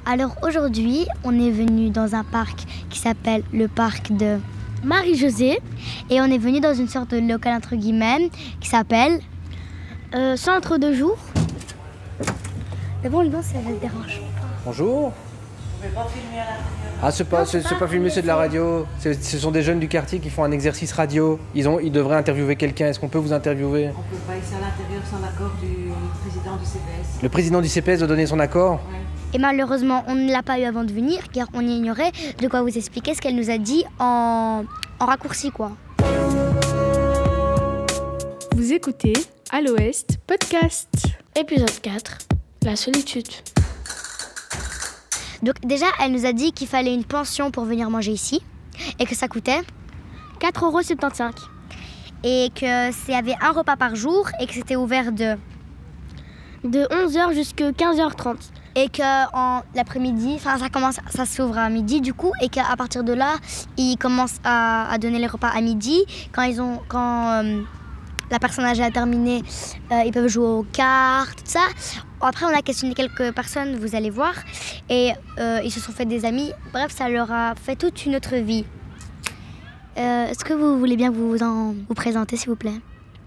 Alors aujourd'hui, on est venu dans un parc qui s'appelle le parc de Marie-Josée. Et on est venu dans une sorte de local entre guillemets qui s'appelle Centre de jour. D'abord, le nom, ça ne dérange pas. Bonjour. Vous pouvez pas filmer à l'intérieur? Ah, c'est pas filmé, c'est de la radio. Ce sont des jeunes du quartier qui font un exercice radio. Ils devraient interviewer quelqu'un. Est-ce qu'on peut vous interviewer? On peut pas ici à l'intérieur sans l'accord du président du CPS. Le président du CPS doit donner son accord? Ouais. Et malheureusement, on ne l'a pas eu avant de venir car on ignorait de quoi vous expliquer ce qu'elle nous a dit en raccourci, quoi. Vous écoutez À l'Ouest Podcast. Épisode 4, la solitude. Donc déjà, elle nous a dit qu'il fallait une pension pour venir manger ici et que ça coûtait 4,75 €. et que s'il y avait un repas par jour et que c'était ouvert de 11h jusqu'à 15h30. et que l'après-midi, ça s'ouvre à midi du coup, et qu'à partir de là, ils commencent à donner les repas à midi. Quand la personne âgée a terminé, ils peuvent jouer aux cartes, tout ça. Après, on a questionné quelques personnes, vous allez voir, et ils se sont fait des amis. Bref, ça leur a fait toute une autre vie. Est-ce que vous voulez bien vous présenter, s'il vous plaît?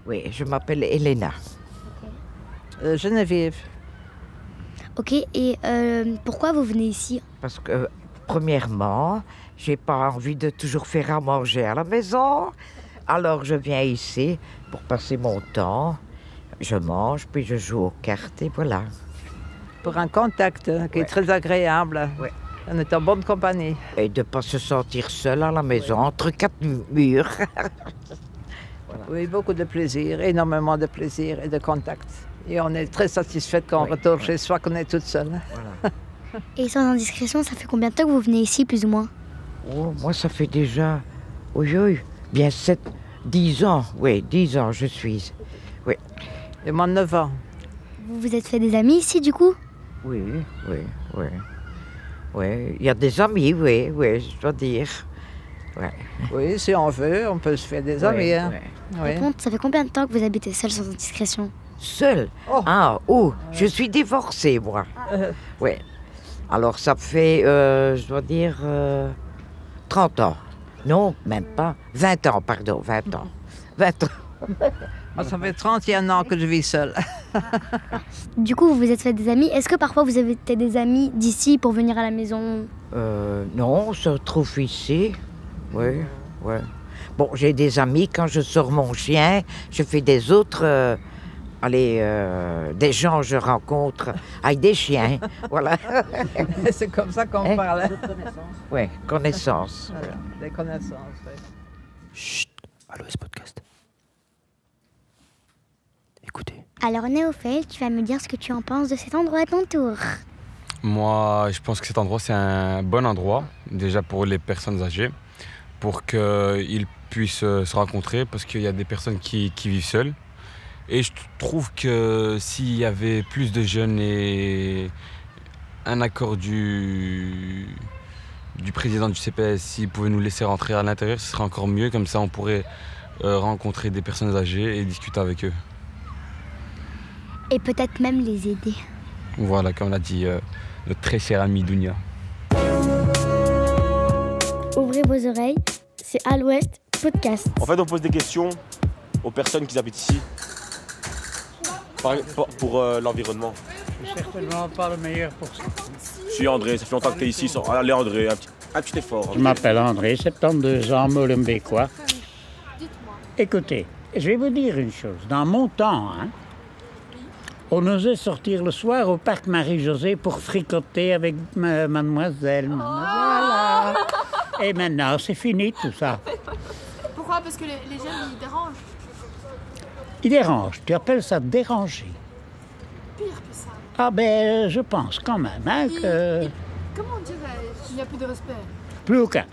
Oui, je m'appelle Elena. Geneviève. Ok, et pourquoi vous venez ici? Parce que, premièrement, j'ai pas envie de toujours faire à manger à la maison. Alors, je viens ici pour passer mon temps. Je mange, puis je joue aux cartes, et voilà. Pour un contact qui est très agréable. Ouais. On est en bonne compagnie. Et de ne pas se sentir seul à la maison, entre quatre murs. Oui, beaucoup de plaisir, énormément de plaisir et de contact. Et on est très satisfait quand on retourne chez soi, qu'on est toute seule. Voilà. Et sans indiscrétion, ça fait combien de temps que vous venez ici, plus ou moins? Oh, moi, ça fait déjà, bien 10 ans. Oui, 10 ans, je suis. Oui. Et moi, 9 ans. Vous vous êtes fait des amis ici, du coup? Oui. Oui, il y a des amis, oui, je dois dire. Ouais. Oui, si on veut, on peut se faire des amis. Hein. Par contre, ça fait combien de temps que vous habitez seul sans indiscrétion? Seul? Je suis divorcée, moi. Oui. Alors, ça fait, je dois dire, 30 ans. Non, même pas. 20 ans, pardon, 20 ans. 20 ans. Moi, ça fait 31 ans que je vis seule. Du coup, vous vous êtes fait des amis. Est-ce que parfois vous avez été des amis d'ici pour venir à la maison? Non, on se retrouve ici. Oui. Bon, j'ai des amis, quand je sors mon chien, je fais des autres... des gens je rencontre avec des chiens. Voilà. C'est comme ça qu'on parle. Oui, connaissances. Voilà, des connaissances, oui. Chut, à l'Ouest Podcast. Écoutez. Alors Néophèle, tu vas me dire ce que tu en penses de cet endroit à ton tour. Moi, je pense que cet endroit, c'est un bon endroit, déjà pour les personnes âgées, pour qu'ils puissent se rencontrer, parce qu'il y a des personnes qui vivent seules. Et je trouve que s'il y avait plus de jeunes et un accord du président du CPS, s'il pouvait nous laisser rentrer à l'intérieur, ce serait encore mieux. Comme ça, on pourrait rencontrer des personnes âgées et discuter avec eux. Et peut-être même les aider. Voilà, comme l'a dit notre très cher ami Dounia. Ouvrez vos oreilles, c'est À l'Ouest Podcast. En fait, on pose des questions aux personnes qui habitent ici. Pour l'environnement. Je suis certainement pas le meilleur pour ça. Je suis André, ça fait longtemps que tu es ici. Allez André, un petit effort. Je m'appelle André, 72 ans, Molenbeekois. Écoutez, je vais vous dire une chose. Dans mon temps, on osait sortir le soir au parc Marie-Josée pour fricoter avec mademoiselle. Voilà. Et maintenant, c'est fini tout ça. Pourquoi? Parce que les jeunes, ils dérangent. Il dérange. Tu appelles ça déranger? Pire que ça. Ah ben, je pense quand même que... Comment dire qu'il n'y a plus de respect? Plus aucun.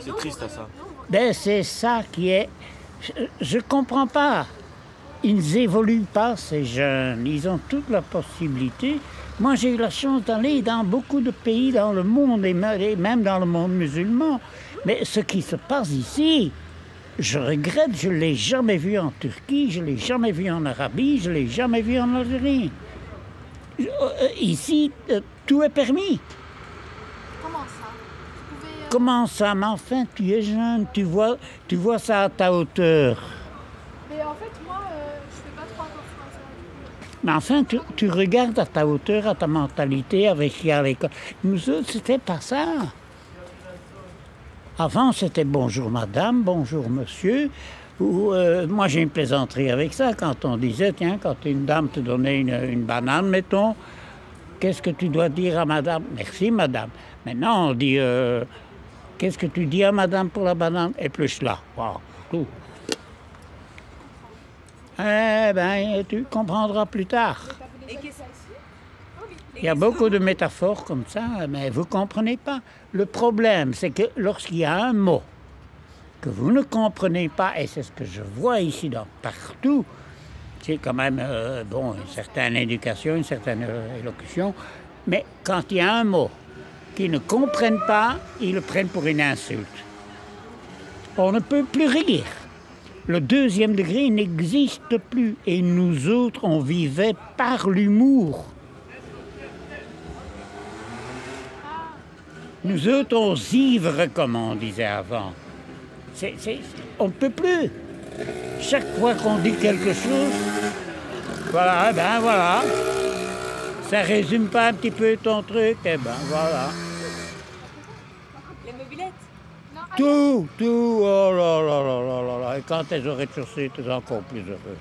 C'est triste ça. Ben, c'est ça qui est... Je comprends pas. Ils évoluent pas, ces jeunes. Ils ont toute la possibilité. Moi, j'ai eu la chance d'aller dans beaucoup de pays dans le monde, et même dans le monde musulman. Mais ce qui se passe ici... Je regrette, je ne l'ai jamais vu en Turquie, je ne l'ai jamais vu en Arabie, je ne l'ai jamais vu en Algérie. Ici, Tout est permis. Comment ça? Vous pouvez, Comment ça? Mais enfin, tu es jeune, tu vois ça à ta hauteur. Mais en fait, moi, je fais pas trop attention à ça. Mais enfin, tu regardes à ta hauteur, à ta mentalité, avec ce qu'il y a à l'école. Nous autres, c'était pas ça. Avant, c'était bonjour madame, bonjour monsieur. Ou, moi, j'ai une plaisanterie avec ça quand on disait, tiens, quand une dame te donnait une banane, mettons, qu'est-ce que tu dois dire à madame? Merci madame. Maintenant, on dit, qu'est-ce que tu dis à madame pour la banane? Épluche-la. Wow, tout. Eh bien, tu comprendras plus tard. Il y a beaucoup de métaphores comme ça, mais vous ne comprenez pas. Le problème, c'est que lorsqu'il y a un mot que vous ne comprenez pas, et c'est ce que je vois ici partout, c'est quand même une certaine éducation, une certaine élocution, mais quand il y a un mot qu'ils ne comprennent pas, ils le prennent pour une insulte. On ne peut plus rire. Le deuxième degré n'existe plus, et nous autres, on vivait par l'humour. Nous autres, on s'ivre, comme on disait avant. On ne peut plus. Chaque fois qu'on dit quelque chose, voilà, ben voilà. Ça résume pas un petit peu ton truc, eh ben voilà. Les mobilettes? Tout, oh là là là là là là. Et quand t'es au rez-de-chaussée, t'es encore plus heureux.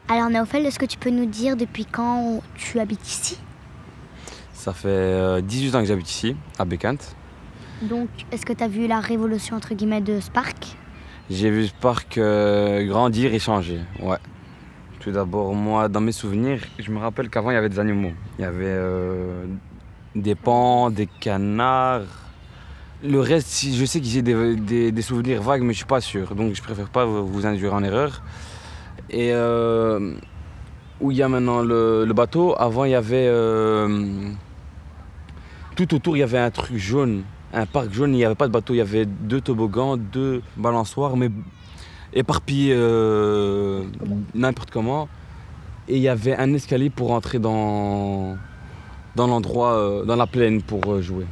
Alors Naoufel, est-ce que tu peux nous dire depuis quand tu habites ici? Ça fait 18 ans que j'habite ici, à Bécante. Donc, est-ce que tu as vu la révolution, entre guillemets, de ce parc? J'ai vu ce parc grandir et changer, ouais. Tout d'abord, moi, dans mes souvenirs, je me rappelle qu'avant, il y avait des animaux. Il y avait des paons, des canards. Le reste, je sais que j'ai des souvenirs vagues, mais je ne suis pas sûr. Donc, je préfère pas vous induire en erreur. Et où il y a maintenant le bateau, avant, il y avait... tout autour, il y avait un truc jaune. Un parc jaune, il n'y avait pas de bateau, il y avait 2 toboggans, 2 balançoires, mais éparpillés n'importe comment. Et il y avait un escalier pour entrer dans l'endroit, dans la plaine pour jouer.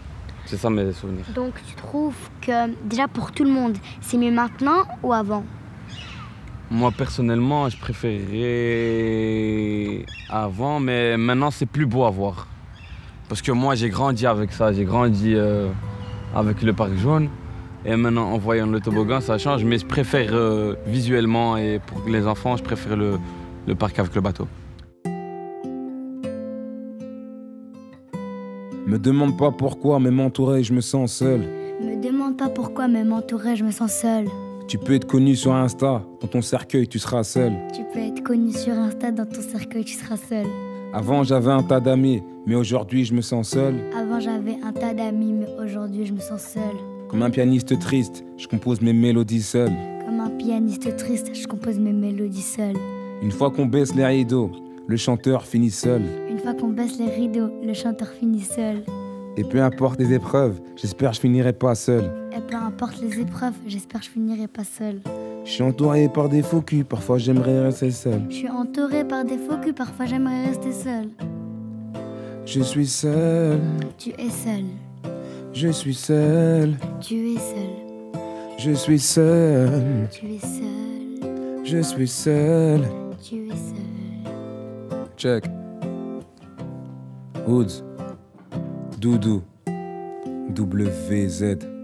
C'est ça mes souvenirs. Donc tu trouves que, déjà pour tout le monde, c'est mieux maintenant ou avant? Moi personnellement, je préférais avant, mais maintenant c'est plus beau à voir. Parce que moi j'ai grandi avec ça, j'ai grandi avec le parc jaune. Et maintenant en voyant le toboggan ça change, mais je préfère visuellement et pour les enfants je préfère le parc avec le bateau. Me demande pas pourquoi, mais m'entourer, je me sens seul. Me demande pas pourquoi, mais m'entourer, je me sens seul. Tu peux être connu sur Insta, dans ton cercueil tu seras seul. Tu peux être connu sur Insta, dans ton cercueil tu seras seul. Avant j'avais un tas d'amis, mais aujourd'hui je me sens seul. Avant j'avais un tas d'amis, mais aujourd'hui je me sens seul. Comme un pianiste triste, je compose mes mélodies seul. Comme un pianiste triste, je compose mes mélodies seul. Une fois qu'on baisse les rideaux, le chanteur finit seul. Une fois qu'on baisse les rideaux, le chanteur finit seul. Et peu importe les épreuves, j'espère que je finirai pas seul. Et peu importe les épreuves, j'espère que je finirai pas seul. Je suis entouré par des faux culs, parfois j'aimerais rester seul. Je suis entouré par des faux culs, parfois j'aimerais rester seul. Je suis seul. Tu es seul. Je suis seul. Tu es seul. Je suis seul. Tu es seul. Je suis seul. Tu es seul. Check. Woods. Doudou. WZ.